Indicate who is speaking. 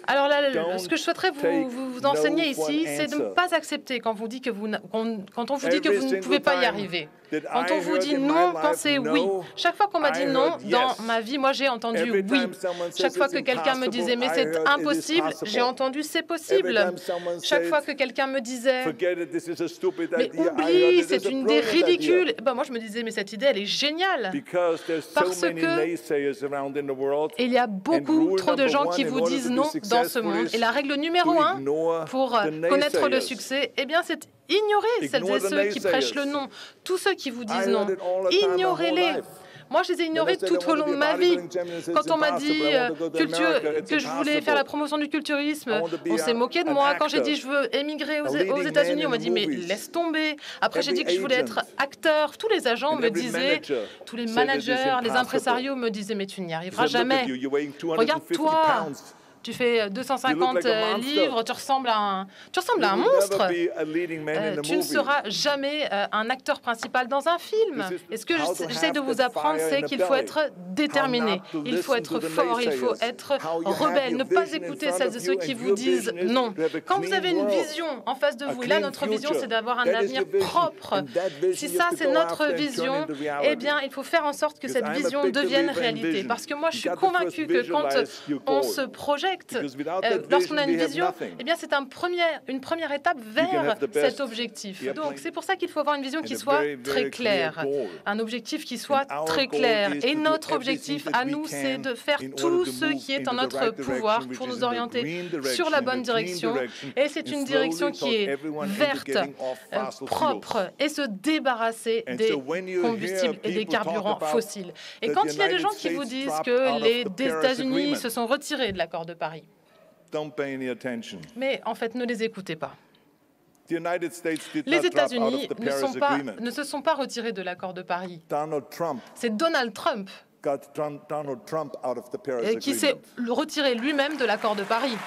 Speaker 1: Alors là, ce que je souhaiterais vous enseigner ici, c'est de ne pas accepter quand on vous dit que vous ne pouvez pas y arriver. Quand on vous dit non, pensez oui. Chaque fois qu'on m'a dit non dans ma vie, moi j'ai entendu oui. Chaque fois que quelqu'un me disait mais c'est impossible, j'ai entendu c'est possible. Chaque fois que quelqu'un me disait mais oublie, c'est une idée ridicule, ben moi je me disais mais cette idée elle est géniale. Parce que il y a beaucoup trop de gens qui vous disent non dans ce monde. Et la règle numéro 1 pour connaître le succès, eh bien c'est ignorer celles et ceux qui prêchent le non. Tous ceux qui vous disent non, ignorez-les. Moi, je les ai ignorés tout au long de ma vie. Quand on m'a dit que je voulais faire la promotion du culturisme, on s'est moqué de moi. Quand j'ai dit je veux émigrer aux États-Unis, on m'a dit mais laisse tomber. Après, j'ai dit que je voulais être acteur. Tous les agents me disaient, tous les managers, les impresarios me disaient mais tu n'y arriveras jamais. Regarde-toi. Tu fais 250 livres, tu ressembles à un monstre. Tu ne seras jamais un acteur principal dans un film. Et ce que j'essaie de vous apprendre, c'est qu'il faut être déterminé, il faut être fort, il faut être rebelle, ne pas écouter celles et ceux qui vous disent non. Quand vous avez une vision en face de vous, et là notre vision c'est d'avoir un avenir propre, si ça c'est notre vision, eh bien il faut faire en sorte que cette vision devienne réalité. Parce que moi je suis convaincue que quand on se projette, lorsqu'on a une vision, eh bien, c'est une première étape vers cet objectif. Donc, c'est pour ça qu'il faut avoir une vision qui soit très claire, un objectif qui soit très clair. Et notre objectif à nous, c'est de faire tout ce qui est en notre pouvoir pour nous orienter sur la bonne direction. Et c'est une direction qui est verte, propre, et se débarrasser des combustibles et des carburants fossiles. Et quand il y a des gens qui vous disent que les États-Unis se sont retirés de l'accord de Paris, mais en fait, ne les écoutez pas. Les États-Unis ne se sont pas retirés de l'accord de Paris. C'est Donald Trump qui s'est retiré lui-même de l'accord de Paris.